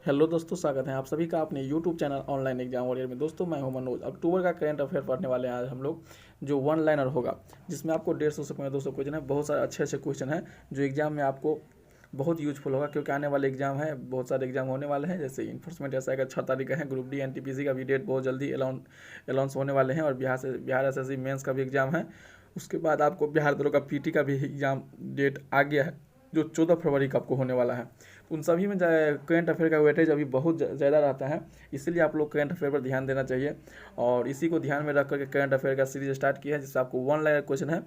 Hello दोस्तों, स्वागत है आप सभी का अपने YouTube channel online exam warrior में। दोस्तों मैं हूं मनोज। अक्टूबर का करंट अफेयर पढ़ने वाले हैं आज हम लोग, जो वन लाइनर होगा, जिसमें आपको 150 से 200 क्वेश्चन है। बहुत सारे अच्छे अच्छे क्वेश्चन हैं जो एग्जाम में आपको बहुत यूजफुल होगा, क्योंकि आने वाले एग्जाम है, बहुत सारे एग्जाम होने वाले हैं। जैसे इन्फोर्समेंट एसआई का 6 तारीख है, ग्रुप डी एनटीपीसी का भी डेट बहुत जल्दी अलाउंस होने वाले हैं, और बिहार एसएससी मेंस का भी एग्जाम है। उसके बाद आपको बिहार दरोगा पीटी का भी एग्जाम डेट आ गया है, जो 14 फरवरी को आपको होने वाला है। उन सभी में करंट अफेयर का वेटेज अभी बहुत ज़्यादा रहता है, इसलिए आप लोग करंट अफेयर पर ध्यान देना चाहिए। और इसी को ध्यान में रख करके करंट अफेयर का सीरीज स्टार्ट किया है, जिससे आपको वन लाइनर क्वेश्चन है।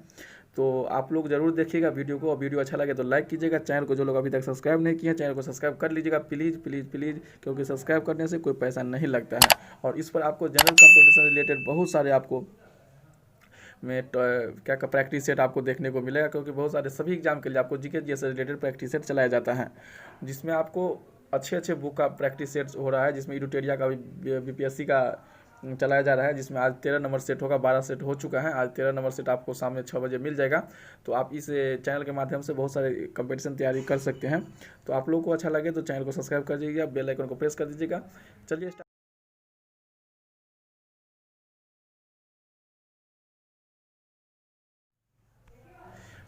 तो आप लोग जरूर देखिएगा वीडियो को, और वीडियो अच्छा लगे तो लाइक कीजिएगा। चैनल को जो लोग अभी तक सब्सक्राइब नहीं किए, चैनल को सब्सक्राइब कर लीजिएगा प्लीज़ प्लीज़ प्लीज़, क्योंकि सब्सक्राइब करने से कोई पैसा नहीं लगता है। और इस पर आपको जनरल कंपटीशन रिलेटेड बहुत सारे आपको में क्या प्रैक्टिस सेट आपको देखने को मिलेगा, क्योंकि बहुत सारे सभी एग्जाम के लिए आपको जीके जीएस से रिलेटेड प्रैक्टिस सेट चलाया जाता है, जिसमें आपको अच्छे अच्छे बुक का प्रैक्टिस सेट हो रहा है। जिसमें इडुटेरिया का भी बीपीएससी का चलाया जा रहा है, जिसमें आज 13 नंबर सेट होगा। 12 सेट हो चुका है, आज 13 नंबर सेट आपको शाम 6 बजे मिल जाएगा। तो आप इस चैनल के माध्यम से बहुत सारे कंपटीशन तैयारी कर सकते हैं। तो आप लोगों को अच्छा लगे तो चैनल को सब्सक्राइब कर दीजिएगा, बेल आइकन को प्रेस कर दीजिएगा। चलिए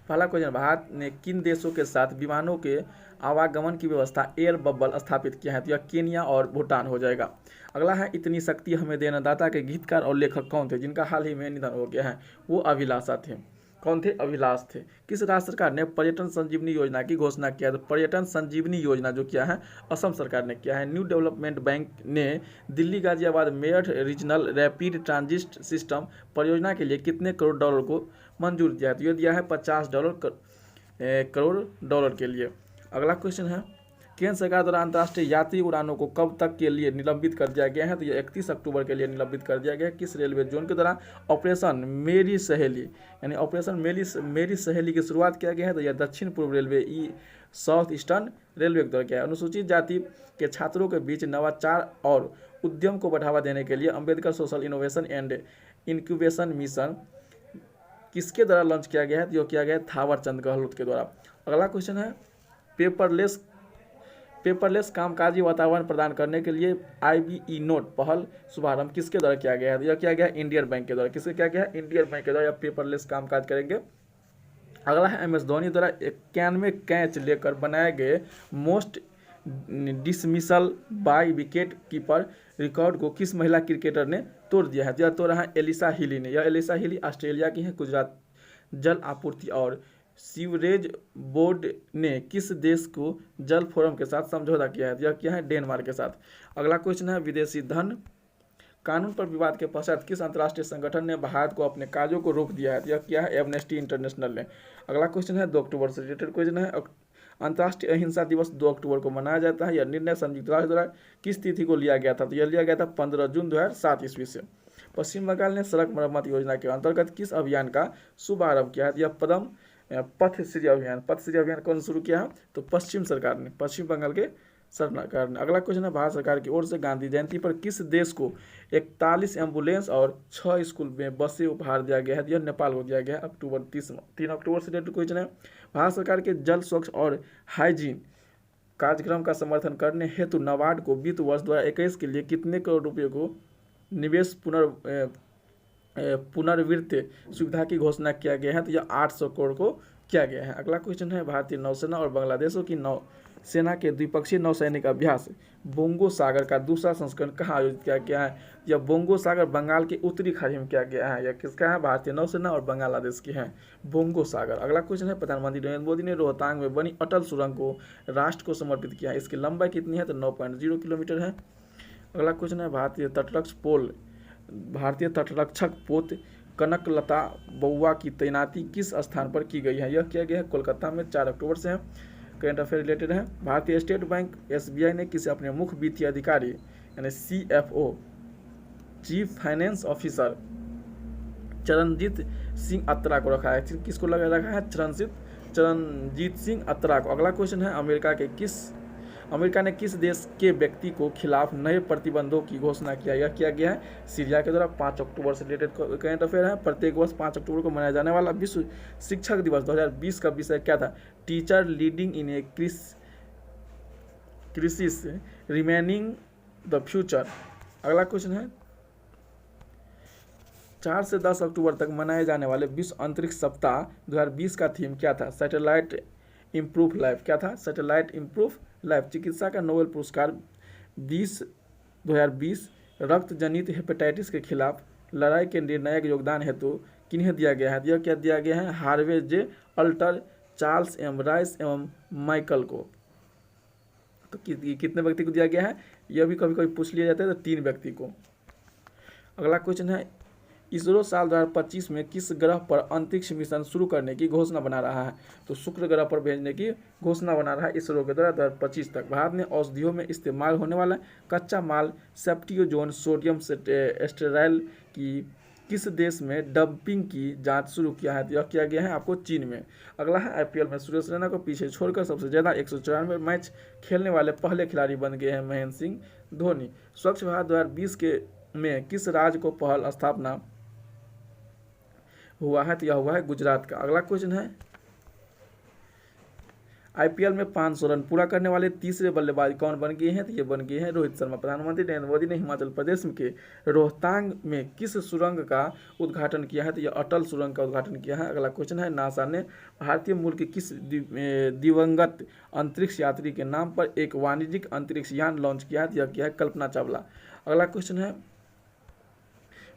पहला क्वेश्चन, भारत ने किन देशों के साथ विमानों के आवागमन की व्यवस्था एयर बबल स्थापित किया है? तो यह केन्या और भूटान हो जाएगा। अगला है, इतनी शक्ति हमें देना दाता के गीतकार और लेखक कौन थे जिनका हाल ही में निधन हो गया है? वो अभिलाषा थे। कौन थे? अभिलाष थे। किस राज्य सरकार ने पर्यटन संजीवनी योजना की घोषणा किया? तो पर्यटन संजीवनी योजना जो किया है असम सरकार ने किया है। न्यू डेवलपमेंट बैंक ने Delhi Ghaziabad Meerut regional rapid transit system परियोजना के लिए कितने करोड़ डॉलर को मंजूर दिया है? तो ये दिया है $50 करोड़ डॉलर के लिए। अगला क्वेश्चन है, केंद्र सरकार द्वारा अंतर्राष्ट्रीय यात्री उड़ानों को कब तक के लिए निलंबित कर दिया गया है? तो ये 31 अक्टूबर के लिए निलंबित कर दिया गया है। किस रेलवे जोन के द्वारा ऑपरेशन मेरी सहेली यानी ऑपरेशन मेरी सहेली की शुरुआत किया गया है? तो यह दक्षिण पूर्व रेलवे साउथ ईस्टर्न रेलवे के द्वारा किया है। अनुसूचित जाति के छात्रों के बीच नवाचार और उद्यम को बढ़ावा देने के लिए Ambedkar social innovation and incubation mission किसके द्वारा लॉन्च किया गया है? तो यह किया गया है थावर चंद गहलोत के द्वारा। अगला क्वेश्चन है, पेपरलेस कामकाजी वातावरण प्रदान करने के लिए IBE नोट पहल शुभारंभ किसके द्वारा किया गया है? यह किया गया है इंडियन बैंक के द्वारा। किसके किया गया है? इंडियन बैंक के द्वारा। यह पेपरलेस कामकाज करेंगे। अगला है, MS धोनी द्वारा 91 कैच लेकर बनाए गए most dismissal by wicket keeper record को किस महिला क्रिकेटर ने तोड़ दिया है? यह तोड़ा है एलिसा हिली ने। यह एलिसा हिली ऑस्ट्रेलिया की है। गुजरात जल आपूर्ति और सीवरेज बोर्ड ने किस देश को जल फोरम के साथ समझौता किया है? यह किया है डेनमार्क के साथ। अगला क्वेश्चन है, विदेशी धन कानून पर विवाद के पश्चात किस अंतर्राष्ट्रीय संगठन ने भारत को अपने काजों को रोक दिया है? यह किया है एमनेस्टी इंटरनेशनल ने। अगला क्वेश्चन है, 2 अक्टूबर से रिलेटेड क्वेश्चन है। अंतर्राष्ट्रीय अहिंसा दिवस 2 अक्टूबर को मनाया जाता है। यह निर्णय संयुक्त राष्ट्र द्वारा किस तिथि को लिया गया था? तो यह लिया गया था 15 जून 2007 ईस्वी से। पश्चिम बंगाल ने सड़क मरम्मत योजना के अंतर्गत किस अभियान का शुभारंभ किया है? यह पथ श्री अभियान कौन शुरू किया है? तो पश्चिम बंगाल के सरकार ने। अगला क्वेश्चन है, भारत सरकार की ओर से गांधी जयंती पर किस देश को 41 एम्बुलेंस और 6 स्कूल में बसें उपहार दिया गया है? यह नेपाल को दिया गया है। 3 अक्टूबर से रिलेटेड क्वेश्चन है, भारत सरकार के जल स्वच्छ और हाइजीन कार्यक्रम का समर्थन करने हेतु नाबार्ड को वित्त वर्ष 2021 के लिए कितने करोड़ रुपये को निवेश पुनर्वित्त सुविधा की घोषणा किया गया है? तो यह 800 करोड़ को किया गया है। अगला क्वेश्चन है, भारतीय नौसेना और बांग्लादेशों की नौसेना के द्विपक्षीय नौसैनिक अभ्यास बोंगो सागर का दूसरा संस्करण कहाँ आयोजित किया गया है? यह बोंगो सागर बंगाल के उत्तरी खाड़ी में किया गया है। यह किसका है? भारतीय नौसेना और बांग्लादेश की है बोंगो सागर। अगला क्वेश्चन है, प्रधानमंत्री नरेंद्र मोदी ने रोहतांग में बनी अटल सुरंग को राष्ट्र को समर्पित किया है। इसकी लंबाई कितनी है? तो 9.0 किलोमीटर है। अगला क्वेश्चन है, भारतीय तटरक्षक पोत कनकलता बउआ की तैनाती किस स्थान पर की गई है? यह किया गया है कोलकाता में। 4 अक्टूबर से है। करंट अफेयर रिलेटेड है, भारतीय स्टेट बैंक SBI ने किसे अपने मुख्य वित्तीय अधिकारी यानी CFO chief finance officer Charanjit Singh Atra को रखा है? किसको रखा है? चरणजीत सिंह अत्रा को। अगला क्वेश्चन है, अमेरिका ने किस देश के व्यक्ति को खिलाफ नए प्रतिबंधों की घोषणा किया? यह किया गया है सीरिया के द्वारा। 5 अक्टूबर से रिलेटेड करंट अफेयर है, प्रत्येक वर्ष 5 अक्टूबर को मनाया जाने वाला विश्व शिक्षक दिवस 2020 का विषय क्या था? टीचर लीडिंग इन ए कृषि से रिमेनिंग द फ्यूचर। अगला क्वेश्चन है 4 से 10 अक्टूबर तक मनाए जाने वाले विश्व अंतरिक्ष सप्ताह 2020 का थीम क्या था? Satellite improve life. क्या था? Satellite improve life. चिकित्सा का नोबेल पुरस्कार 2020 रक्त जनित हेपेटाइटिस के खिलाफ लड़ाई के निर्णायक योगदान हेतु किन्हें दिया गया है? यह क्या दिया गया है? हार्वे जे अल्टर, चार्ल्स एम राइस एवं माइकल को। तो कितने व्यक्ति को दिया गया है? यह भी कभी कभी पूछ लिया जाता है, तो 3 व्यक्ति को। अगला क्वेश्चन है इसरो साल 2025 में किस ग्रह पर अंतरिक्ष मिशन शुरू करने की घोषणा बना रहा है? तो शुक्र ग्रह पर भेजने की घोषणा बना रहा है इसरो के द्वारा 2025 तक। भारत ने औषधियों में इस्तेमाल होने वाला कच्चा माल सेप्टियोजोन सोडियम एस्टेराइल की किस देश में डंपिंग की जांच शुरू किया है? तो यह किया गया है आपको चीन में। अगला है आईपीएल में सुरेश रैना को पीछे छोड़कर सबसे ज़्यादा 194 मैच खेलने वाले पहले खिलाड़ी बन गए हैं महेंद्र सिंह धोनी। स्वच्छ भारत 2020 में किस राज्य को पहल स्थापना हुआ है? तो यह हुआ है गुजरात का। अगला क्वेश्चन है आईपीएल में 500 रन पूरा करने वाले तीसरे बल्लेबाज कौन बन गए हैं? तो ये बन गए हैं रोहित शर्मा। प्रधानमंत्री नरेंद्र मोदी ने हिमाचल प्रदेश के रोहतांग में किस सुरंग का उद्घाटन किया है? तो यह अटल सुरंग का उद्घाटन किया है। अगला क्वेश्चन है नासा ने भारतीय मूल के किस दिवंगत अंतरिक्ष यात्री के नाम पर एक वाणिज्यिक अंतरिक्ष यान लॉन्च किया है? तो यह किया है कल्पना चावला। अगला क्वेश्चन है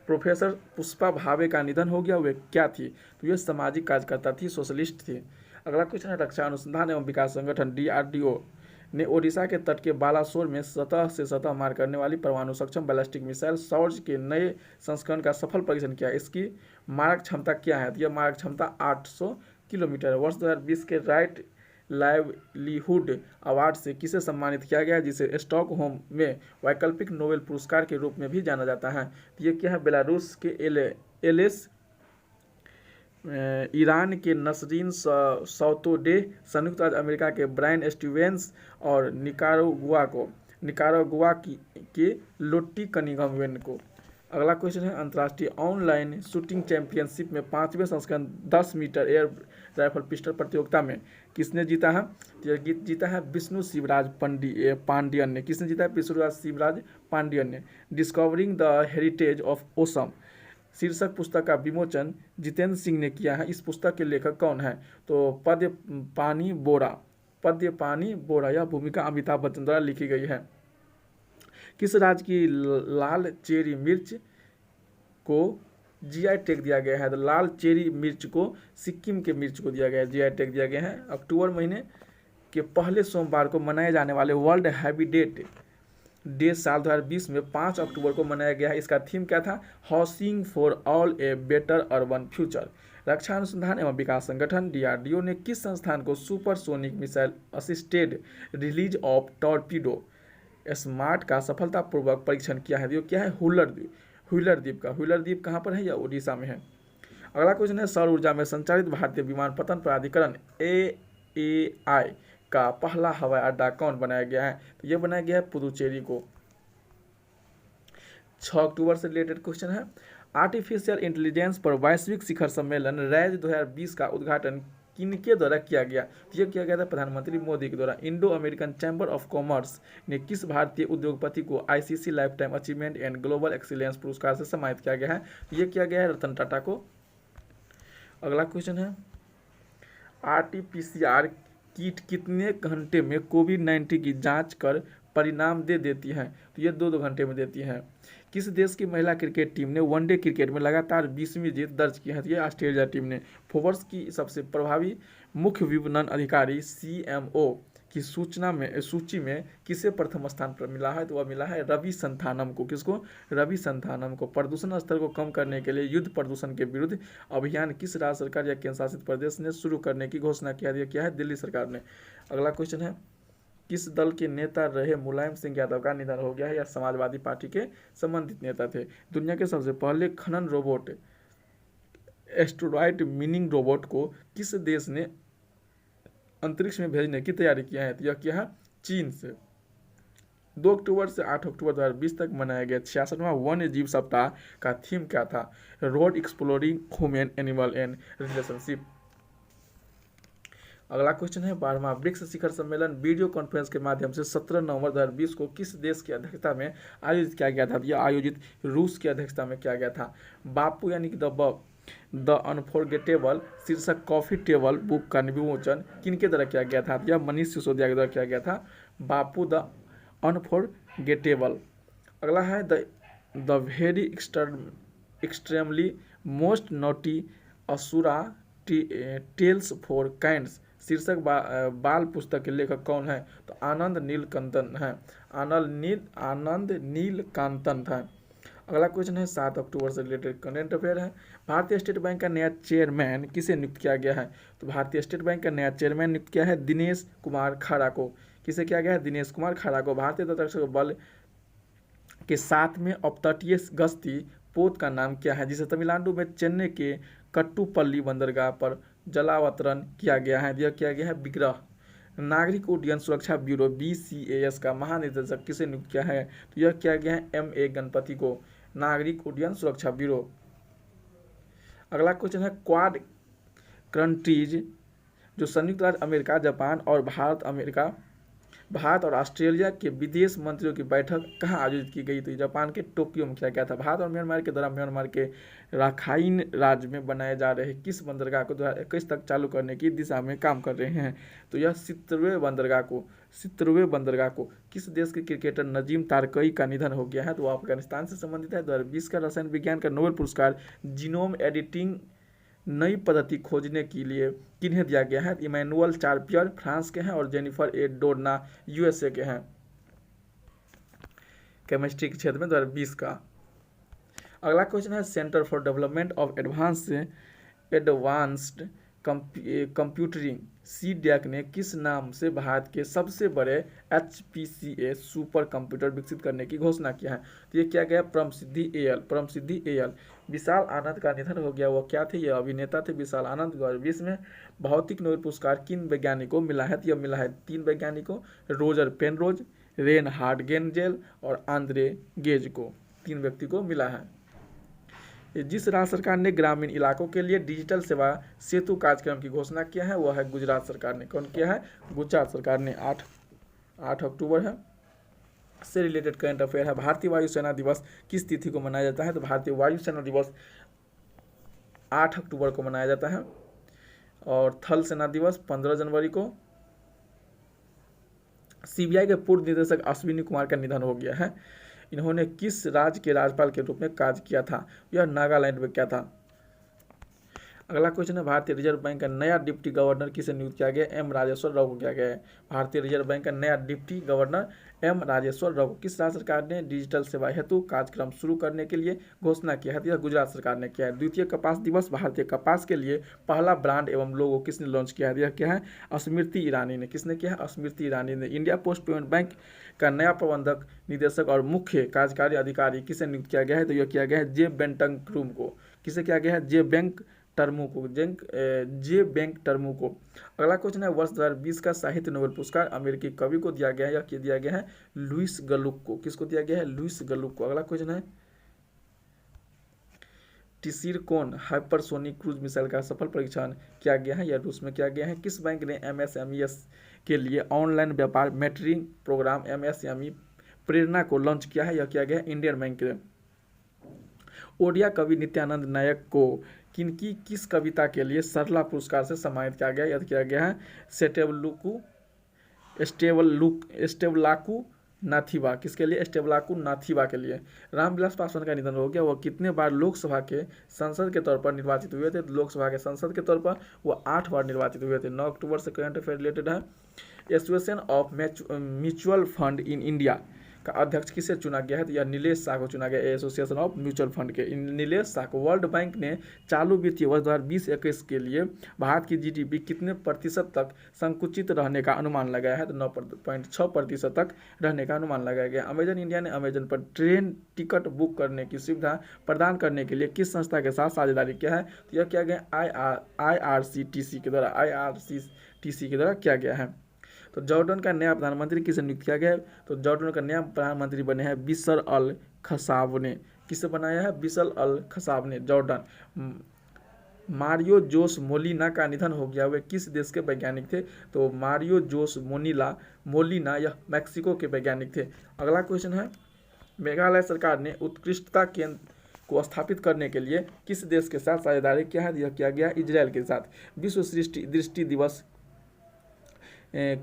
प्रोफेसर पुष्पा भावे का निधन हो गया, वे क्या थी? तो ये सामाजिक कार्यकर्ता थी, सोशलिस्ट थी। अगला क्वेश्चन है रक्षा अनुसंधान एवं विकास संगठन डीआरडीओ ने ओडिशा के तट के बालासोर में सतह से सतह मार करने वाली परमाणु सक्षम बैलिस्टिक मिसाइल सौर्य के नए संस्करण का सफल परीक्षण किया। इसकी मारक क्षमता क्या है? तो यह मारक क्षमता 800 किलोमीटर। वर्ष 2020 के राइट लाइवलीहुड अवार्ड से किसे सम्मानित किया गया, जिसे स्टॉकहोम में वैकल्पिक नोबेल पुरस्कार के रूप में भी जाना जाता है? तो ये क्या है? बेलारूस के एलेस, ईरान के नसरीन सौतोडेह, संयुक्त राज्य अमेरिका के ब्रायन स्टीवेंस और निकारागुआ के लोट्टी कनिघम को। अगला क्वेश्चन है अंतर्राष्ट्रीय ऑनलाइन शूटिंग चैंपियनशिप में 5वें संस्करण 10 मीटर एयर राइफल पिस्टल प्रतियोगिता में किसने जीता है? तो जीता है विष्णु शिवराज पांडियन ने। किसने जीता है? विष्णु शिवराज पांडियन ने। Discovering the heritage of awesome शीर्षक पुस्तक का विमोचन जितेंद्र सिंह ने किया है। इस पुस्तक के लेखक कौन है? तो पद्यपानी बोरा। यह भूमिका अमिताभ बच्चन द्वारा लिखी गई है। किस राज्य की लाल चेरी मिर्च को जीआई टैग दिया गया है? तो लाल चेरी मिर्च को सिक्किम के मिर्च को दिया गया है, जीआई टैग दिया गया है। अक्टूबर महीने के पहले सोमवार को मनाए जाने वाले वर्ल्ड हैबिटेट डे साल 2020 में 5 अक्टूबर को मनाया गया है। इसका थीम क्या था? Housing for all a better urban future. रक्षा अनुसंधान एवं विकास संगठन डीआरडीओ ने किस संस्थान को supersonic missile assisted release of torpedo SMART का सफलतापूर्वक परीक्षण किया है? क्या है? व्हीलर द्वीप का। व्हीलर द्वीप कहाँ पर है? या उड़ीसा में है। अगला क्वेश्चन है सौर ऊर्जा में संचालित भारतीय विमानपत्तन प्राधिकरण एएआई का पहला हवाई अड्डा कौन बनाया गया है? तो यह बनाया गया है पुदुचेरी को। 6 अक्टूबर से रिलेटेड क्वेश्चन है आर्टिफिशियल इंटेलिजेंस पर वैश्विक शिखर सम्मेलन रैज 2020 का उद्घाटन किनके द्वारा किया गया? तो यह किया गया था प्रधानमंत्री मोदी के द्वारा। Indo American chamber of commerce ने किस भारतीय उद्योगपति को ICC life time achievement and global excellence पुरस्कार से सम्मानित किया गया है? तो यह किया गया है रतन टाटा को। अगला क्वेश्चन है आरटीपीसीआर किट कितने घंटे में कोविड-19 की जांच कर परिणाम दे देती है? तो ये 2 घंटे में देती है। किस देश की महिला क्रिकेट टीम ने वनडे क्रिकेट में लगातार 20वीं जीत दर्ज की है? तो ये ऑस्ट्रेलिया टीम ने। फोर्ब्स की सबसे प्रभावी मुख्य विपणन अधिकारी सीएमओ की सूची में किसे प्रथम स्थान पर मिला है? तो वह मिला है रवि संथानम को। किसको? रवि संथानम को। प्रदूषण स्तर को कम करने के लिए युद्ध प्रदूषण के विरुद्ध अभियान किस राज्य सरकार या केंद्र शासित प्रदेश ने शुरू करने की घोषणा किया है? दिल्ली सरकार ने। अगला क्वेश्चन है किस दल के नेता रहे मुलायम सिंह यादव का निधन हो गया है? या समाजवादी पार्टी के संबंधित नेता थे। दुनिया के सबसे पहले खनन रोबोट एस्ट्रोनॉट मिनिंग रोबोट को किस देश ने अंतरिक्ष में भेजने की तैयारी किया है? तो यह किया है चीन से। 2 अक्टूबर से 8 अक्टूबर 2020 तक मनाया गया 66वां वन्य जीव सप्ताह का थीम क्या था? Road exploring human animal and relationship. अगला क्वेश्चन है 12वां ब्रिक्स शिखर सम्मेलन वीडियो कॉन्फ्रेंस के माध्यम से 17 नवंबर 2020 को किस देश की अध्यक्षता में आयोजित किया गया था? यह आयोजित रूस की अध्यक्षता में किया गया था। बापू यानी कि द अनफॉरगेटेबल शीर्षक कॉफी टेबल बुक का विमोचन किनके द्वारा किया गया था? यह मनीष सिसोदिया के द्वारा किया गया था। Bapu the unforgettable. अगला है the very extremely most naughty asura tales for kinds शीर्षक बाल पुस्तक के लेखक कौन है? तो आनंद नीलकांतन है। आनंद नीलकांतन था। अगला क्वेश्चन है 7 अक्टूबर से रिलेटेड करंट अफेयर है। भारतीय स्टेट बैंक का नया चेयरमैन किसे नियुक्त किया गया है? तो भारतीय स्टेट बैंक का नया चेयरमैन नियुक्त किया है दिनेश कुमार खाड़ा को। किसे किया गया है? दिनेश कुमार खाड़ा को। भारतीय तटरक्षक बल के साथ में अपतटीय गश्ती पोत का नाम क्या है, जिसे तमिलनाडु में चेन्नई के कट्टुपल्ली बंदरगाह पर जलावतरण किया गया है? यह किया गया है विग्रह। नागरिक उड्डयन सुरक्षा ब्यूरो BCAS का महानिदेशक किसे नियुक्त किया है? तो यह किया गया है MA गणपति को। नागरिक उड्डयन सुरक्षा ब्यूरो। अगला क्वेश्चन है क्वाड कंट्रीज जो संयुक्त राज्य अमेरिका, जापान और भारत और ऑस्ट्रेलिया के विदेश मंत्रियों की बैठक कहाँ आयोजित की गई? तो जापान के टोक्यो में किया गया था। भारत और म्यांमार के द्वारा म्यांमार के राखाइन राज्य में बनाए जा रहे किस बंदरगाह को 2021 तक चालू करने की दिशा में काम कर रहे हैं? तो यह सितरवे बंदरगाह को किस देश के क्रिकेटर नजीम तारकई का निधन हो गया है? तो अफगानिस्तान से संबंधित है। 2020 का रसायन विज्ञान का नोबेल पुरस्कार जीनोम एडिटिंग नई पद्धति खोजने के लिए किन्हें दिया गया है? इमैनुअल चार्पियर फ्रांस के हैं और जेनिफर ए डोडना USA के हैं। केमिस्ट्री के क्षेत्र में 2020 का। अगला क्वेश्चन है centre for development of advanced कंप्यूटरिंग CDAC ने किस नाम से भारत के सबसे बड़े HPCA सुपर कंप्यूटर विकसित करने की घोषणा किया है? तो ये क्या गया? परमसिद्धि AL। विशाल आनंद का निधन हो गया। वो क्या थे? ये अभिनेता थे विशाल आनंद। 2020 में भौतिक नोबेल पुरस्कार किन वैज्ञानिकों को मिला है? तो यह मिला है 3 वैज्ञानिकों, रोजर पेनरोज, रेनहार्ड गेंजेल और आंद्रे गेज को। 3 व्यक्ति को मिला है। जिस राज्य सरकार ने ग्रामीण इलाकों के लिए डिजिटल सेवा सेतु कार्यक्रम की घोषणा किया है वह है गुजरात सरकार ने। कौन किया है? गुजरात सरकार ने। 8 अक्टूबर है से रिलेटेड करंट अफेयर है। भारतीय वायुसेना दिवस किस तिथि को मनाया जाता है? तो भारतीय वायुसेना दिवस 8 अक्टूबर को मनाया जाता है। और थल सेना दिवस 15 जनवरी को। CBI के पूर्व निदेशक अश्विनी कुमार का निधन हो गया है। इन्होंने किस राज्य के राज्यपाल के रूप में कार्य किया था? यह नागालैंड में क्या था। अगला क्वेश्चन है भारतीय रिजर्व बैंक का नया डिप्टी गवर्नर किसे नियुक्त किया गया? M राजेश्वर राव को किया गया है। भारतीय रिजर्व बैंक का नया deputy governor M Rajeshwar Rao. किस राज्य सरकार ने डिजिटल सेवा हेतु कार्यक्रम शुरू करने के लिए घोषणा किया है? यह गुजरात सरकार ने किया है। द्वितीय कपास दिवस भारतीय कपास के लिए पहला ब्रांड एवं लोगो किसने लॉन्च किया है? यह क्या है? स्मृति ईरानी ने। किसने किया है? स्मृति ईरानी ने। इंडिया पोस्ट पेमेंट बैंक का नया प्रबंधक निदेशक और मुख्य कार्यकारी अधिकारी किसे नियुक्त किया गया है? तो यह किया गया है जे बेंटंगट्रूम को। किसे किया गया है? जे बैंक टर्मू को। अगला क्वेश्चन है वर्ष 2020 का साहित्य नोबेल पुरस्कार अमेरिकी कवि को दिया गया है या दिया गया है लुइस गलुक को। किसको दिया गया है? लुइस गलुक को। अगला क्वेश्चन है टिसिरकोन हाइपरसोनिक क्रूज मिसाइल का सफल परीक्षण किया गया है या रूस में किया गया है? किस बैंक ने MSMEs के लिए ऑनलाइन व्यापार मेंटरिंग प्रोग्राम MSME प्रेरणा को लॉन्च किया है या किया गया है इंडियन बैंक ने। ओडिया कवि नित्यानंद नायक को किस कविता के लिए सरला पुरस्कार से सम्मानित किया गया? यह किया गया है स्टेवलाकू नाथीवा। किसके लिए? स्टेवलाकू नाथीवा के लिए। रामविलास पासवान का निधन हो गया। वह कितने बार लोकसभा के सांसद के तौर पर निर्वाचित हुए थे? लोकसभा के सांसद के तौर पर वो 8 बार निर्वाचित हुए थे। 9 अक्टूबर से करंट अफेयर रिलेटेड है। Association of mutual fund in India का अध्यक्ष किसे चुना गया है? तो यह नीलेश शाह को चुना गया। एसोसिएशन ऑफ म्यूचुअल फंड के नीलेश शाह को। वर्ल्ड बैंक ने चालू वित्तीय वर्ष 2020-21 के लिए भारत की GDP कितने प्रतिशत तक संकुचित रहने का अनुमान लगाया है? तो 9.6% तक रहने का अनुमान लगाया गया। अमेजन इंडिया ने अमेजन पर ट्रेन टिकट बुक करने की सुविधा प्रदान करने के लिए किस संस्था के साथ साझेदारी किया है? तो यह किया गया IRCTC के द्वारा किया गया है। तो जॉर्डन का नया प्रधानमंत्री किसे नियुक्त किया गया है? तो जॉर्डन का नया प्रधानमंत्री बने हैं बिशर अल खसाब ने। किसे बनाया है? बिशर अल खसाब ने जॉर्डन। मारियो जोस मोलिना का निधन हो गया। वे किस देश के वैज्ञानिक थे? तो मारियो जोस मोलिना यह मैक्सिको के वैज्ञानिक थे। अगला क्वेश्चन है, मेघालय सरकार ने उत्कृष्टता केंद्र को स्थापित करने के लिए किस देश के साथ साझेदारी किया है? यह किया गया इजराइल के साथ। विश्व दृष्टि दिवस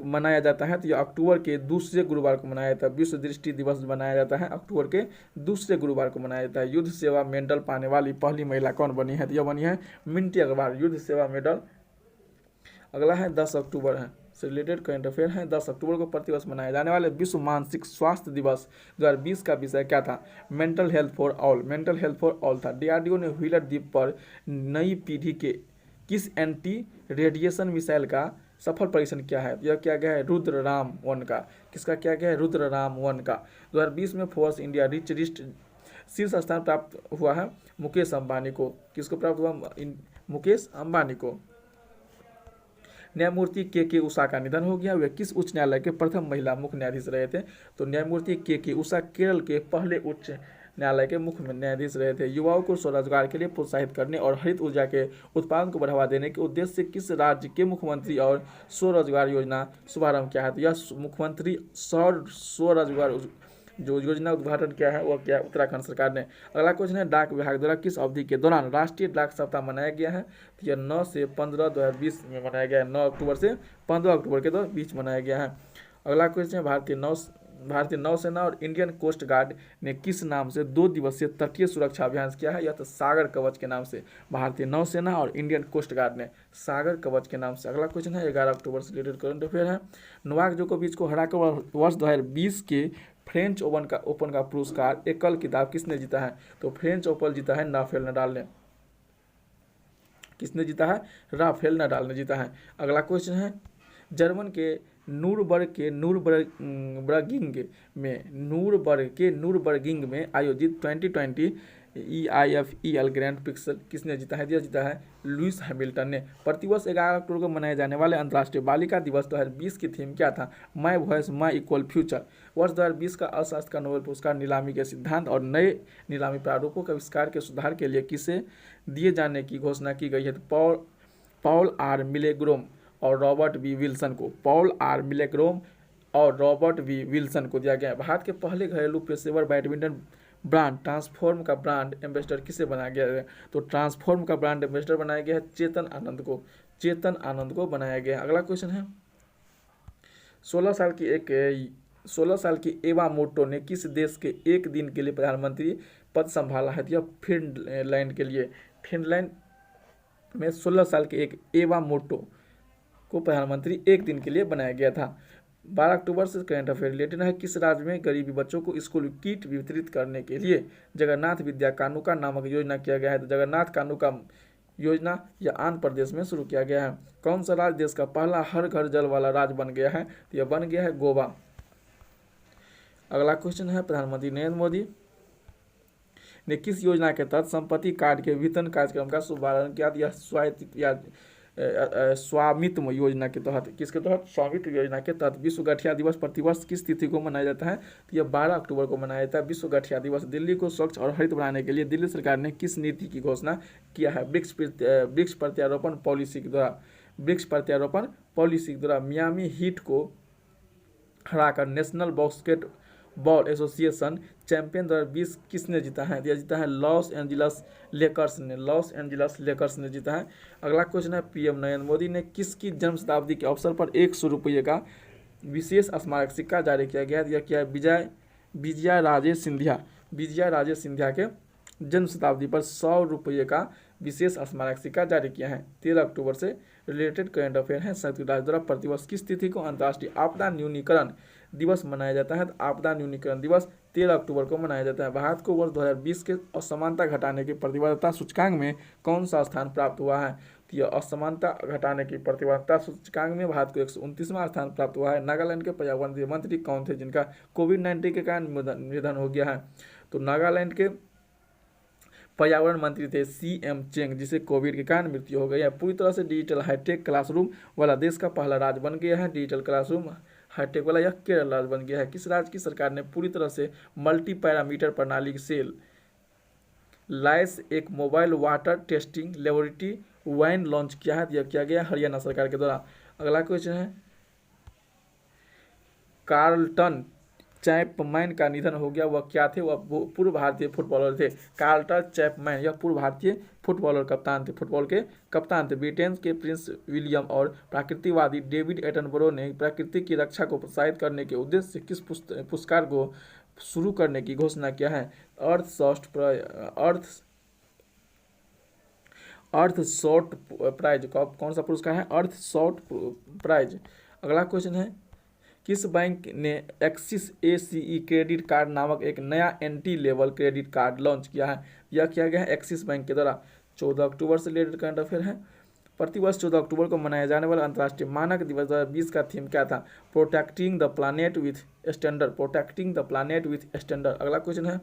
मनाया जाता है, तो यह अक्टूबर के दूसरे गुरुवार को मनाया जाता है। विश्व दृष्टि दिवस मनाया जाता है अक्टूबर के दूसरे गुरुवार को मनाया जाता है। युद्ध सेवा मेडल पाने वाली पहली महिला कौन बनी है? तो यह बनी है मिंटी अग्रवाल, युद्ध सेवा मेडल। अगला है 10 अक्टूबर है, से रिलेटेड करंट अफेयर है। 10 अक्टूबर को प्रतिवर्ष मनाए जाने वाले विश्व मानसिक स्वास्थ्य दिवस 2020 का विषय क्या था? Mental health for all, mental health for all था। डीआरडीओ ने व्हीलर द्वीप पर नई पीढ़ी के किस एंटी रेडिएशन मिसाइल का सफल परीक्षण किया है? यह किया गया है रुद्रराम-1 का। किसका किया गया है? रुद्रराम-1 का। 2020 में फोर्ब्स इंडिया रिच लिस्ट शीर्ष स्थान प्राप्त हुआ है मुकेश अंबानी को। किसको प्राप्त हुआ? मुकेश अंबानी को। न्यायमूर्ति के उषा का निधन हो गया। वे किस उच्च न्यायालय के प्रथम महिला मुख्य न्यायाधीश रहे थे? तो न्यायमूर्ति के उषा केरल के पहले उच्च न्यायालय के मुख्य न्यायाधीश रहे थे। युवाओं को स्वरोजगार के लिए प्रोत्साहित करने और हरित ऊर्जा के उत्पादन को बढ़ावा देने के उद्देश्य से किस राज्य के मुख्यमंत्री और स्वरोजगार योजना शुभारंभ किया है? तो यह मुख्यमंत्री स्वरोजगार जो योजना उद्घाटन किया है वह क्या उत्तराखंड सरकार ने। अगला क्वेश्चन है, डाक विभाग द्वारा किस अवधि के दौरान राष्ट्रीय डाक सप्ताह मनाया गया है? तो यह 9 से 15 2020 में मनाया गया है। 9 अक्टूबर से 15 अक्टूबर के बीच मनाया गया है। अगला क्वेश्चन है, भारतीय नौसेना और इंडियन कोस्ट गार्ड ने किस नाम से 2 दिवसीय तटीय सुरक्षा अभियान किया है? यह तो सागर कवच के नाम से। भारतीय नौसेना और इंडियन कोस्ट गार्ड ने सागर कवच के नाम से। अगला क्वेश्चन है, 11 अक्टूबर से रिलेटेड करंट अफेयर है। नोवाक जोकोविच को हराकर वर्ष 2020 के फ्रेंच ओपन का पुरस्कार एकल खिताब किसने जीता है? तो फ्रेंच ओपन जीता है राफेल नडाल ने। किसने जीता है? राफेल नडाल ने जीता है। अगला क्वेश्चन है, जर्मन के नूरबर्गिंग में आयोजित 2020 EIFEL ग्रैंड पिक्सल किसने जीता है? यह जीता है लुइस हैमिल्टन ने। प्रतिवर्ष 11 अक्टूबर को मनाए जाने वाले अंतर्राष्ट्रीय बालिका दिवस 2020 की थीम क्या था? My voice my equal future. वर्ष 2020 का अर्थशास्त्र का नोबेल पुरस्कार नीलामी के सिद्धांत और नए नीलामी प्रारूपों के आविष्कार के सुधार के लिए किसे दिए जाने की घोषणा की गई है? तो पॉल आर मिलेग्रोम और रॉबर्ट वी विल्सन को। पॉल आर मिलेग्रोम और रॉबर्ट वी विल्सन को दिया गया है। भारत के पहले घरेलू पेशेवर बैडमिंटन ब्रांड ट्रांसफॉर्म का ब्रांड एम्बेसडर किसे बनाया गया है? तो ट्रांसफॉर्म का ब्रांड एम्बेसडर बनाया गया है चेतन आनंद को बनाया गया है। अगला क्वेश्चन है, 16 साल की एवा मोटो ने किस देश के एक दिन के लिए प्रधानमंत्री पद संभाला है? यह फिनलैंड के लिए। फिनलैंड में 16 साल के एक एवा मोटो को प्रधानमंत्री एक दिन के लिए बनाया गया था। 12 अक्टूबर से करंट अफेयर रिलेटेड है। किस राज्य में गरीबी बच्चों को स्कूल किट वितरित करने के लिए जगन्नाथ विद्या कानुका नामक योजना किया गया है? तो जगन्नाथ कानुका योजना यह आंध्र प्रदेश में शुरू किया गया है। कौन सा राज्य देश का पहला हर घर जल वाला राज्य बन गया है? तो यह बन गया है गोवा। अगला क्वेश्चन है, प्रधानमंत्री नरेंद्र मोदी ने किस योजना के तहत संपत्ति कार्ड के वितरण कार्यक्रम का शुभारंभ किया? यह स्वामित्व योजना के तहत। किसके तहत? स्वामित्व योजना के तहत। विश्व गठिया दिवस प्रतिवर्ष किस तिथि को मनाया जाता है? तो यह 12 अक्टूबर को मनाया जाता है विश्व गठिया दिवस। दिल्ली को स्वच्छ और हरित बनाने के लिए दिल्ली सरकार ने किस नीति की घोषणा किया है? वृक्ष प्रत्यारोपण पॉलिसी के द्वारा मियामी हीट को हराकर नेशनल बास्केटबॉल एसोसिएशन चैंपियन 2020 किसने जीता है? यह जीता है लॉस एंजल्स लेकर्स ने जीता है। अगला क्वेश्चन है, पीएम नरेंद्र मोदी ने किसकी जन्म शताब्दी के अवसर पर 100 रुपये का विशेष स्मारक सिक्का जारी किया गया है? यह क्या है? विजया राजे सिंधिया के जन्म शताब्दी पर 100 रुपये का विशेष स्मारक सिक्का जारी किया है। 13 अक्टूबर से रिलेटेड करंट अफेयर है। संयुक्त राष्ट्र द्वारा प्रतिवर्ष किस तिथि को अंतर्राष्ट्रीय आपदा न्यूनीकरण दिवस मनाया जाता है? तो आपदा न्यूनीकरण दिवस 13 अक्टूबर को मनाया जाता है। भारत को वर्ष 2020 के असमानता घटाने की प्रतिबद्धता सूचकांक में कौन सा स्थान प्राप्त हुआ है? तो यह असमानता घटाने की प्रतिबद्धता सूचकांक में भारत को 129वां स्थान प्राप्त हुआ है। नागालैंड के पर्यावरण मंत्री कौन थे जिनका कोविड-19 के कारण निधन हो गया है? तो नागालैंड के पर्यावरण मंत्री थे CM चेंग, जिसे कोविड के कारण मृत्यु हो गई है। पूरी तरह से डिजिटल हाईटेक क्लासरूम वाला देश का पहला राज्य बन गया है। डिजिटल क्लासरूम हाईटेक वाला यह केरल राज्य बन गया है। किस राज्य की सरकार ने पूरी तरह से मल्टी पैरामीटर प्रणाली से लैस एक mobile water testing laboratory van launch किया है, यह किया गया हरियाणा सरकार के द्वारा। अगला क्वेश्चन है, कार्लटन चैपमैन का निधन हो गया, वह क्या थे? वह पूर्व भारतीय फुटबॉलर थे। कार्लटन चैपमैन यह पूर्व भारतीय फुटबॉलर कप्तान थे, फुटबॉल के कप्तान थे। ब्रिटेन के प्रिंस विलियम और प्रकृतिवादी डेविड एटनबरो ने प्रकृति की रक्षा को प्रोत्साहित करने के उद्देश्य से किस पुरस्कार को शुरू करने की घोषणा किया है? अर्थ शॉर्ट प्राइज। कौन सा पुरस्कार है? अर्थ शॉर्ट प्राइज। अगला क्वेश्चन है, किस बैंक ने एक्सिस ACE क्रेडिट कार्ड नामक एक नया entry level credit card launch किया है? यह किया गया है एक्सिस बैंक के द्वारा। 14 अक्टूबर से रिलेटेड करंट अफेयर है। प्रतिवर्ष 14 अक्टूबर को मनाया जाने वाला अंतर्राष्ट्रीय मानक दिवस 2020 का थीम क्या था? Protecting the planet with standard. Protecting the planet with standard. अगला क्वेश्चन है,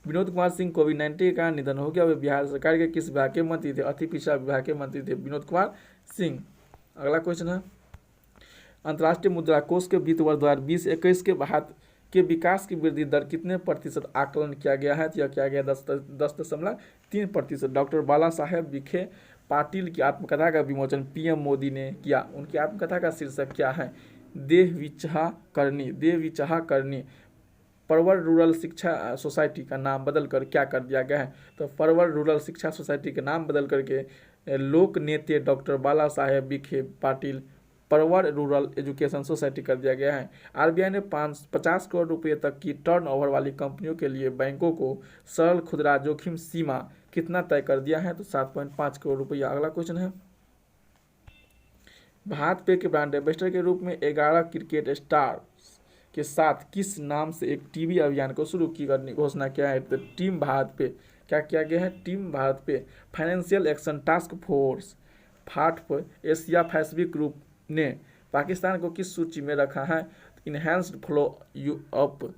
विनोद कुमार सिंह कोविड-19 का निधन हो गया, वे बिहार सरकार के किस विभाग के मंत्री थे? अति पिछड़ा विभाग के मंत्री थे विनोद कुमार सिंह। अगला क्वेश्चन है, अंतर्राष्ट्रीय मुद्रा कोष के वित्त वर्ष 2020-21 के बाद के विकास की वृद्धि दर कितने प्रतिशत आकलन किया गया है? यह किया गया 10.3%। डॉक्टर बाला साहेब विखे पाटिल की आत्मकथा का विमोचन PM मोदी ने किया। उनकी आत्मकथा का शीर्षक क्या है? देह विचाह करनी। परवर रूरल शिक्षा सोसाइटी का नाम बदल कर क्या कर दिया गया है? तो परवर रूरल शिक्षा सोसाइटी का नाम बदल करके लोक नेते डॉक्टर बाला साहेब Vikhe Patil परवर rural education society कर दिया गया है। RBI ने 50 करोड़ रुपए तक की टर्नओवर वाली कंपनियों के लिए बैंकों को सरल खुदरा जोखिम सीमा कितना तय कर दिया है? तो 7.5 करोड़ रुपया। अगला क्वेश्चन है, भारत पे के ब्रांड एम्बेसडर के रूप में 11 क्रिकेट स्टार्स के साथ किस नाम से एक टीवी अभियान को शुरू की करने घोषणा किया है? तो टीम भारत पे। क्या किया गया है? टीम भारत पे। Financial action task force FATF Asia Pacific group ने पाकिस्तान को किस सूची में रखा है? Enhanced flow up.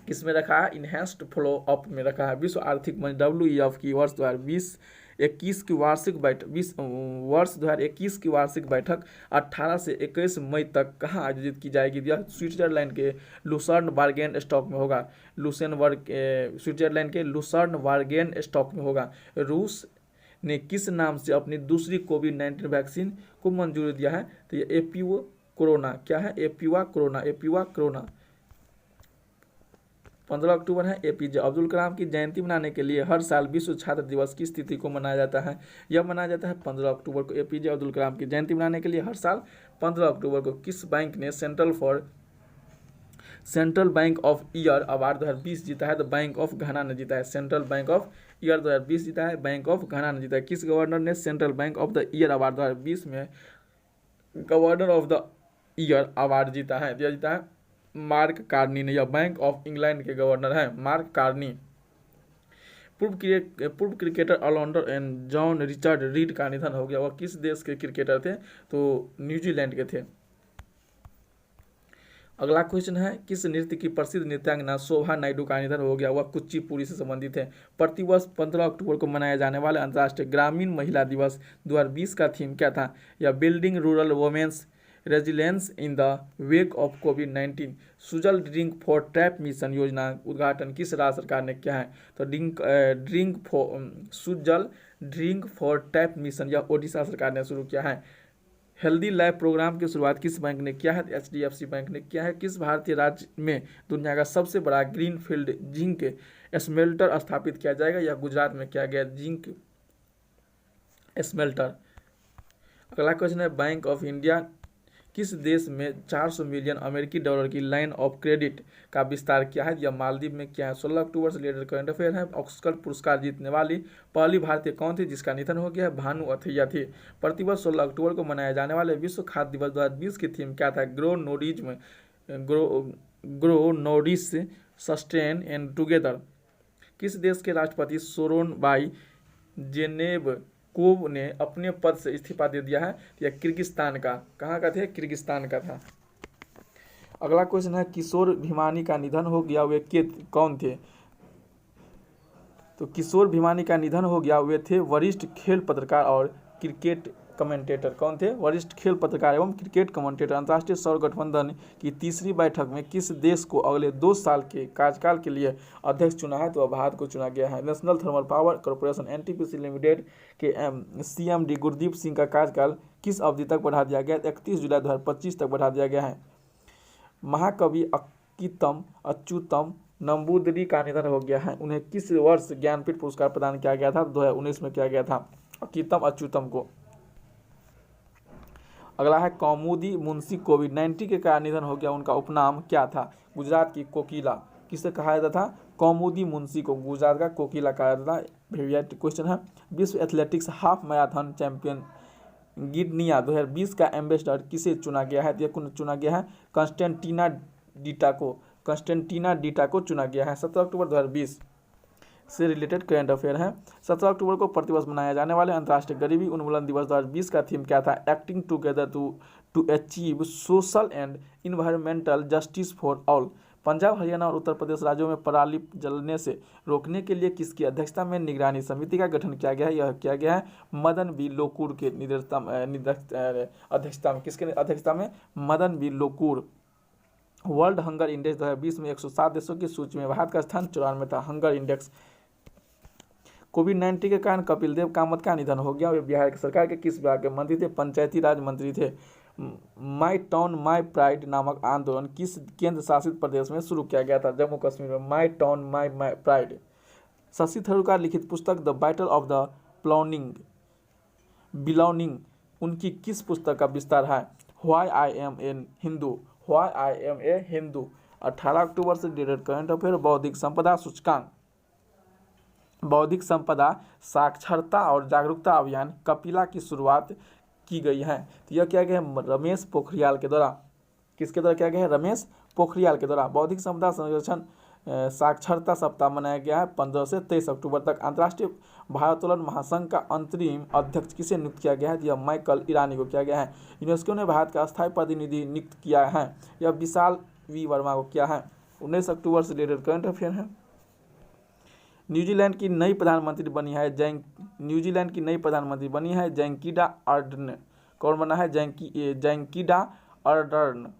किस में रखा है? इनहेंस्ड फ्लो अप में रखा है। विश्व आर्थिक मंच WEF की वर्ष 2021 की वार्षिक बैठक 2021 की वार्षिक बैठक 18 से 21 मई तक कहाँ आयोजित की जाएगी? यह स्विट्जरलैंड के लुसर्न वार्गेन स्टॉक में होगा। स्विट्जरलैंड के लुसर्न वार्गेन स्टॉक में होगा। रूस ने किस नाम से अपनी दूसरी कोविड-19 वैक्सीन को मंजूरी दिया है? तो ये एपिवा कोरोना। क्या है? एपिवा कोरोना। 15 अक्टूबर है। APJ अब्दुल कलाम की जयंती मनाने के लिए हर साल विश्व छात्र दिवस की तिथि को मनाया जाता है? यह मनाया जाता है 15 अक्टूबर को। APJ अब्दुल कलाम की जयंती मनाने के लिए हर साल 15 अक्टूबर को। किस बैंक ने central bank of year award 2020 जीता है? तो बैंक ऑफ घाना ने जीता है। सेंट्रल बैंक ऑफ ईयर 2020 जीता है, बैंक ऑफ घाना ने जीता है। किस गवर्नर ने central bank of the year award 2020 में governor of the year award जीता है? यह जीता है मार्क कार्नी ने। यह बैंक ऑफ इंग्लैंड के गवर्नर हैं मार्क कार्नी। पूर्व cricketer allrounder and John Richard Reid का निधन हो गया, वह किस देश के क्रिकेटर थे? तो न्यूजीलैंड के थे। अगला क्वेश्चन है, किस नृत्य की प्रसिद्ध नृत्यांगना शोभा नायडू का निधन हो गया, वह कुचिपुड़ी से संबंधित है? प्रतिवर्ष 15 अक्टूबर को मनाए जाने वाले अंतर्राष्ट्रीय ग्रामीण महिला दिवस 2020 का थीम क्या था? यह building rural women's resilience in the wake of covid. Sujal drink for trap mission योजना उद्घाटन किस राज्य सरकार ने किया है? तो Sujal drink for trap mission यह ओडिशा सरकार ने शुरू किया है। हेल्दी लाइफ प्रोग्राम की शुरुआत किस बैंक ने किया है? HDFC बैंक ने किया है। किस भारतीय राज्य में दुनिया का सबसे बड़ा ग्रीन फील्ड जिंक स्मेल्टर स्थापित किया जाएगा? यह गुजरात में किया गया जिंक स्मेल्टर। अगला क्वेश्चन है, बैंक ऑफ इंडिया किस देश में 400 मिलियन अमेरिकी डॉलर की लाइन ऑफ क्रेडिट का विस्तार किया है? यह मालदीव में किया है। 16 अक्टूबर से रिलेटेड करंट अफेयर है। ऑस्कर पुरस्कार जीतने वाली पहली भारतीय कौन थी जिसका निधन हो गया है? भानु अथैया थी। प्रतिवर्ष 16 अक्टूबर को मनाए जाने वाले विश्व खाद्य दिवस 2020 की थीम क्या था? Grow nourish sustain and together. किस देश के राष्ट्रपति सोरोनबाई जेनेबकोव ने अपने पद से इस्तीफा दे दिया है? यह किर्गिस्तान का। कहाँ का थे? किर्गिस्तान का था। अगला क्वेश्चन है, किशोर भिमानी का निधन हो गया, वे कौन थे? तो किशोर भिमानी का निधन हो गया, वे थे वरिष्ठ खेल पत्रकार और क्रिकेट कमेंटेटर कौन थे? वरिष्ठ खेल पत्रकार एवं क्रिकेट कमेंटेटर। अंतर्राष्ट्रीय सौर गठबंधन की तीसरी बैठक में किस देश को अगले 2 साल के कार्यकाल के लिए अध्यक्ष चुना है? तो वह भारत को चुना गया है। National thermal power corporation NTPC limited के सीएमडी गुरदीप सिंह का कार्यकाल किस अवधि तक बढ़ा दिया गया? 31 जुलाई 2025 तक बढ़ा दिया गया है। महाकवि अक्कीतम अच्युतम नंबूदरी का निधन हो गया है। उन्हें किस वर्ष ज्ञानपीठ पुरस्कार प्रदान किया गया था? 2019 में किया गया था अक्कीतम अच्युतम को। अगला है कौमुदी मुंशी कोविड-19 के कारण निधन हो गया, उनका उपनाम क्या था? गुजरात की कोकिला। किसे कहा जाता था? कौमुदी मुंशी को गुजरात का कोकिला कहा जाता था। भैया क्वेश्चन है, विश्व एथलेटिक्स हाफ मैराथन चैंपियन गिडनिया 2020 का एम्बेसडर किसे चुना गया है? यह चुना गया है कंस्टेंटिना डीटा को चुना गया है। 17 अक्टूबर 2020 से रिलेटेड करंट अफेयर है। 17 अक्टूबर को प्रतिवर्ष मनाया जाने वाले अंतर्राष्ट्रीय गरीबी उन्मूलन दिवस 2020 का थीम क्या था? Acting together to achieve social and environmental justice for all. Punjab, Haryana और उत्तर प्रदेश राज्यों में पराली जलने से रोकने के लिए किसकी अध्यक्षता में निगरानी समिति का गठन किया गया है? यह किया गया है मदन बी लोकुर के अध्यक्षता में। किसके अध्यक्षता में? Madan B Lokur. World hunger index 2020 में 107 देशों की सूची में भारत का स्थान 94 था। Hunger index. कोविड-19 के कारण कपिल देव कामत का निधन हो गया। वे बिहार सरकार के किस विभाग के मंत्री थे? पंचायती राज मंत्री थे। माई टाउन माई प्राइड नामक आंदोलन किस केंद्र शासित प्रदेश में शुरू किया गया था? जम्मू कश्मीर में। My town my pride. Shashi Tharoor का लिखित पुस्तक the battle of the belonging उनकी किस पुस्तक का विस्तार है? Why I am a Hindu. 18 अक्टूबर से रिलेटेड करंट अफेयर। बौद्धिक संपदा सूचकांक। बौद्धिक संपदा साक्षरता और जागरूकता अभियान कपिला की शुरुआत की गई है। तो यह किया गया है रमेश पोखरियाल के द्वारा। किसके द्वारा किया गया है? रमेश पोखरियाल के द्वारा। बौद्धिक संपदा संरक्षण साक्षरता सप्ताह मनाया गया है 15 से 23 अक्टूबर तक। अंतर्राष्ट्रीय भारोत्तोलन महासंघ का अंतरिम अध्यक्ष किसे नियुक्त किया गया है? यह माइकल ईरानी को किया गया है। यूनेस्को ने भारत का अस्थायी प्रतिनिधि नियुक्त किया है। यह विशाल वी वर्मा को किया है। 19 अक्टूबर से रिलेटेड करंट अफेयर है। न्यूजीलैंड की नई प्रधानमंत्री बनी है जैंकिडा अर्डर्न। कौन बना है? जैंकिडा अर्डर्न।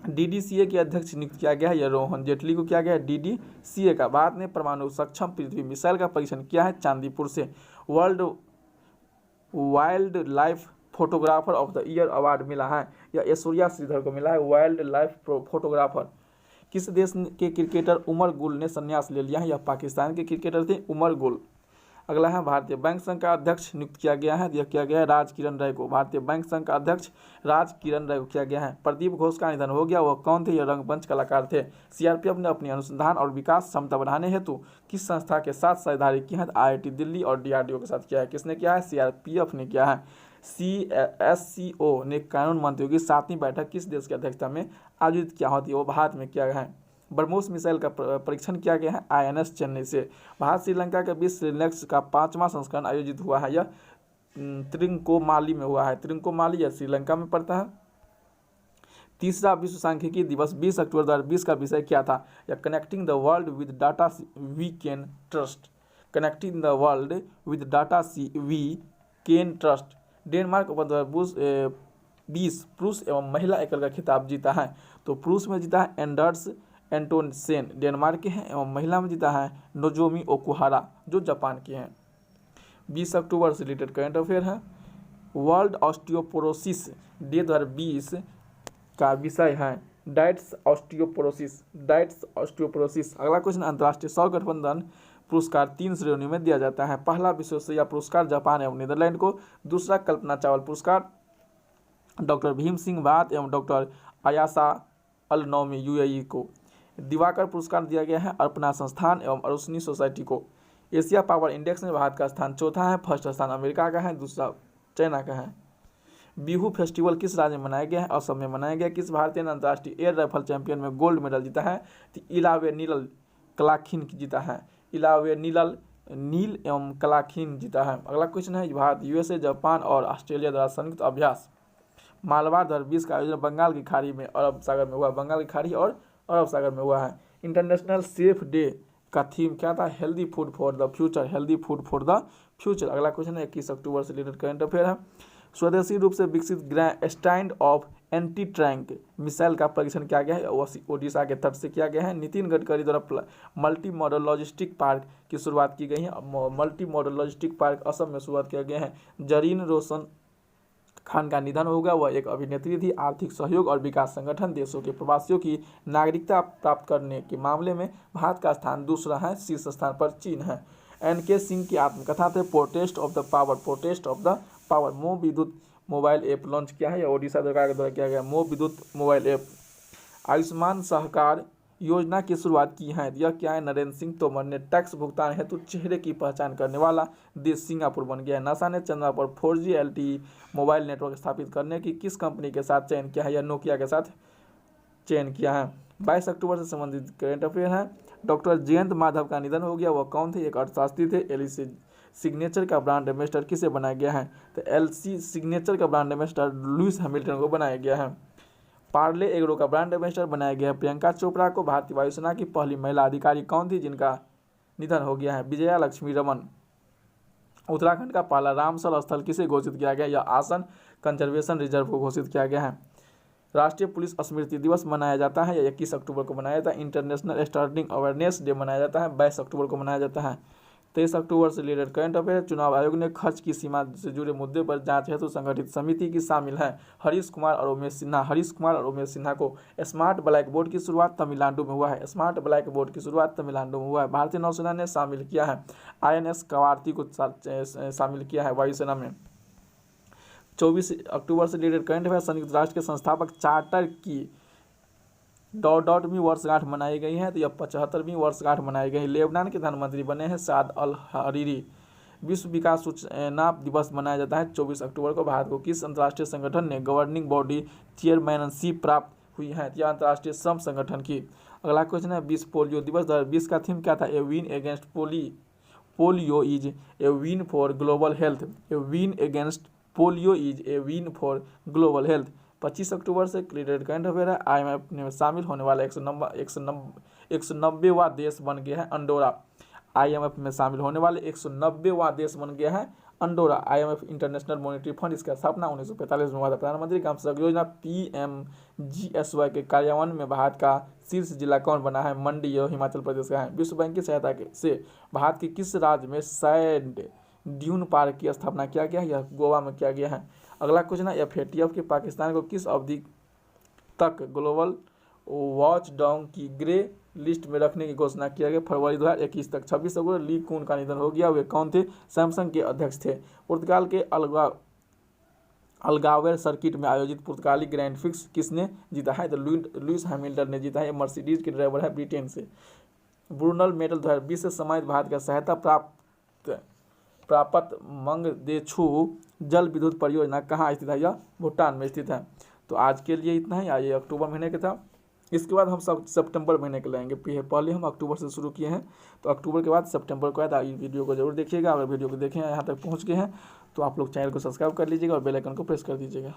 डीडीसीए के अध्यक्ष नियुक्त किया गया है। यह रोहन जेटली को किया गया है डीडीसीए का। भारत ने परमाणु सक्षम पृथ्वी मिसाइल का परीक्षण किया है चांदीपुर से। World wild life photographer of the year award मिला है। यह ऐश्वर्या श्रीधर को मिला है वाइल्ड लाइफ फोटोग्राफर। किस देश के क्रिकेटर उमर गुल ने संन्यास ले लिया है? यह पाकिस्तान के क्रिकेटर थे उमर गुल। अगला है भारतीय बैंक संघ का अध्यक्ष नियुक्त किया गया है। यह किया गया है राज किरण राय को। भारतीय बैंक संघ का अध्यक्ष राज किरण राय को किया गया है। प्रदीप घोष का निधन हो गया। वह कौन थे? यह रंगमंच कलाकार थे। सीआरपीएफ ने अपनी अनुसंधान और विकास क्षमता बढ़ाने हेतु किस संस्था के साथ साझेदारी की है? आईआईटी दिल्ली और डीआरडीओ के साथ किया है। किसने किया है? सीआरपीएफ ने किया है। सीएससीओ ने कानून मंत्रियों की 7वीं बैठक किस देश की अध्यक्षता में आयोजित किया होती है? वो भारत में किया गया है। ब्रह्मोस मिसाइल का परीक्षण किया गया है आईएनएस चेन्नई से। भारत श्रीलंका के बीच श्रीलैक्स का 5वां संस्करण आयोजित हुआ है। यह त्रिंकोमाली में हुआ है। त्रिंकोमाली या श्रीलंका में पड़ता है। तीसरा विश्व सांख्यिकी दिवस 20 अक्टूबर 2020 का विषय क्या था? या connecting the world with data we can trust. Connecting the world with data we can trust. Denmark 2020 पुरुष एवं महिला एकल का खिताब जीता है। तो पुरुष में जीता है एंडर्स एंटोनसेन, डेनमार्क के हैं, एवं महिला में जीता है नोजोमी ओकुहारा, जो जापान के हैं। 20 अक्टूबर से रिलेटेड करंट अफेयर है। वर्ल्ड ऑस्टियोपोरोसिस डे 2020 का विषय है डाइट्स ऑस्टियोपोरोसिस। अगला क्वेश्चन, अंतर्राष्ट्रीय सौर गठबंधन पुरस्कार 3 श्रेणियों में दिया जाता है। पहला विश्वसनीयता पुरस्कार जापान एवं नीदरलैंड को। दूसरा कल्पना चावला पुरस्कार डॉक्टर भीम सिंह भाट एवं डॉक्टर अयासा अल नौमी यूएई को। दिवाकर पुरस्कार दिया गया है अर्पणा संस्थान एवं अरुष्णी सोसाइटी को। एशिया पावर इंडेक्स में भारत का स्थान 4था है। फर्स्ट स्थान अमेरिका का है, दूसरा चाइना का है। बिहू फेस्टिवल किस राज्य में मनाया गया है? असम में मनाया गया। किस भारतीय ने अंतर्राष्ट्रीय एयर राइफल चैंपियन में गोल्ड मेडल जीता है? तो इलावे नील कलाखिन जीता है। इलावे नील एवं कलाखिन जीता है। अगला क्वेश्चन है, भारत यूएसए जापान और ऑस्ट्रेलिया द्वारा संयुक्त अभ्यास मालवार 2020 का आयोजन बंगाल की खाड़ी में अरब सागर में हुआ। बंगाल की खाड़ी और अरब सागर में हुआ है। इंटरनेशनल सेफ डे का थीम क्या था? Healthy food for the future. Healthy food for the future. अगला क्वेश्चन है 21 अक्टूबर से रिलेटेड करंट अफेयर है। स्वदेशी रूप से विकसित stand of anti tank missile का परीक्षण किया गया है, ओडिशा के तट से किया गया है। नितिन गडकरी द्वारा मल्टी मॉडल लॉजिस्टिक पार्क की शुरुआत की गई है। Multi modal logistic park Assam में शुरुआत किया गया है। जरीन रोशन खान का निधन हो गया। वह एक अभिनेत्री थी। आर्थिक सहयोग और विकास संगठन देशों के प्रवासियों की नागरिकता प्राप्त करने के मामले में भारत का स्थान दूसरा है, शीर्ष स्थान पर चीन है। NK सिंह की आत्मकथा थे protest of the power, protest of the power. मोह विद्युत मोबाइल ऐप लॉन्च किया है, या ओडिशा सरकार के द्वारा किया गया मोह विद्युत मोबाइल ऐप। आयुष्मान सहकार योजना की शुरुआत की है, यह क्या है? नरेंद्र सिंह तोमर ने। टैक्स भुगतान हेतु चेहरे की पहचान करने वाला देश सिंगापुर बन गया है। नासा ने चंद्रमा पर 4G LTE मोबाइल नेटवर्क स्थापित करने की किस कंपनी के साथ चयन किया है, या नोकिया के साथ चयन किया है। 22 अक्टूबर से संबंधित करेंट अफेयर है। डॉक्टर जयंत माधव का निधन हो गया। वह कौन थे? एक अर्थशास्त्री थे। LC सिग्नेचर का ब्रांड एम्बेसडर किसे बनाया गया है? तो LC सिग्नेचर का ब्रांड एम्बेसडर लुइस हैमिल्टन को बनाया गया है। पार्ले एग्रो का ब्रांड एम्बेसडर बनाया गया है प्रियंका चोपड़ा को। भारतीय वायुसेना की पहली महिला अधिकारी कौन थी जिनका निधन हो गया है? विजया लक्ष्मी रमन। उत्तराखंड का पहला रामसर स्थल किसे घोषित किया गया? या आसन कंजर्वेशन रिजर्व को घोषित किया गया है। राष्ट्रीय पुलिस स्मृति दिवस मनाया जाता है, या 21 अक्टूबर को मनाया जाता है। इंटरनेशनल स्टर्लिंग अवेयरनेस डे मनाया जाता है, 22 अक्टूबर को मनाया जाता है। 23 अक्टूबर से रिलेटेड करंट अफेयर। चुनाव आयोग ने खर्च की सीमा से जुड़े मुद्दे पर जांच हेतु संगठित समिति की शामिल है हरीश कुमार और उमेश सिन्हा। हरीश कुमार और उमेश सिन्हा को स्मार्ट ब्लैक बोर्ड की शुरुआत तमिलनाडु में हुआ है। स्मार्ट ब्लैक बोर्ड की शुरुआत तमिलनाडु में हुआ है। भारतीय नौसेना ने शामिल किया है INS कवारती को शामिल किया है वायुसेना में। 24 अक्टूबर से रिलेटेड करंट अफेयर। संयुक्त राष्ट्र के संस्थापक चार्टर की ..वीं वर्षगांठ मनाई गई है, तो यह 75वीं वर्षगांठ मनाई गई। लेबनान के प्रधानमंत्री बने हैं साद अल हरीरी। विश्व विकास सूचना दिवस मनाया जाता है 24 अक्टूबर को। भारत को किस अंतर्राष्ट्रीय संगठन ने गवर्निंग बॉडी चेयरमैनशिप प्राप्त हुई है? यह अंतर्राष्ट्रीय श्रम संगठन की। अगला क्वेश्चन है 20 पोलियो दिवस 2020 का थीम क्या था? A win against polio is a win for global health. A win against polio is a win for global health. 25 अक्टूबर से रिलेटेड करंट अफेयर है। IMF में शामिल होने वाला 190वां देश बन गया है अंडोरा। IMF में शामिल होने वाले 190वां देश बन गया है Andorra. IMF international monetary fund, इसका स्थापना 1945 में हुआ था। प्रधानमंत्री ग्राम सड़क योजना PMGSY के कार्यान्वयन में भारत का शीर्ष जिला कौन बना है? मंडी, यह हिमाचल प्रदेश का है। विश्व बैंक की सहायता से भारत के किस राज्य में सैंड ड्यून पार्क की स्थापना किया गया है? यह गोवा में किया गया है। अगला क्वेश्चन है FATF के पाकिस्तान को किस अवधि तक ग्लोबल वॉच डॉग की ग्रे लिस्ट में रखने की घोषणा किया गया? फरवरी 2021 तक। 26 अक्टूबर ली कून का निधन हो गया। वे कौन थे? सैमसंग के अध्यक्ष थे। पुर्तगाल के अल्गावेर सर्किट में आयोजित पुर्तगाली ग्रैंड फिक्स किसने जीता है? तो लुइस हैमिल्टन ने जीता है। मर्सिडीज के ड्राइवर है ब्रिटेन से। ब्रूनल मेडल 2020 से सम्मानित भारत का सहायता प्राप्त मंगदेछू जल विद्युत परियोजना कहाँ स्थित है? यह भूटान में स्थित है। तो आज के लिए इतना ही। ये अक्टूबर महीने का था। इसके बाद हम सितंबर महीने के लाएंगे। पहले हम अक्टूबर से शुरू किए हैं, तो अक्टूबर के बाद सितंबर को आए। वीडियो को जरूर देखिएगा। अगर वीडियो को देखें यहाँ तक पहुँच गए हैं तो आप लोग चैनल को सब्सक्राइब कर लीजिएगा और बेल आइकन को प्रेस कर दीजिएगा।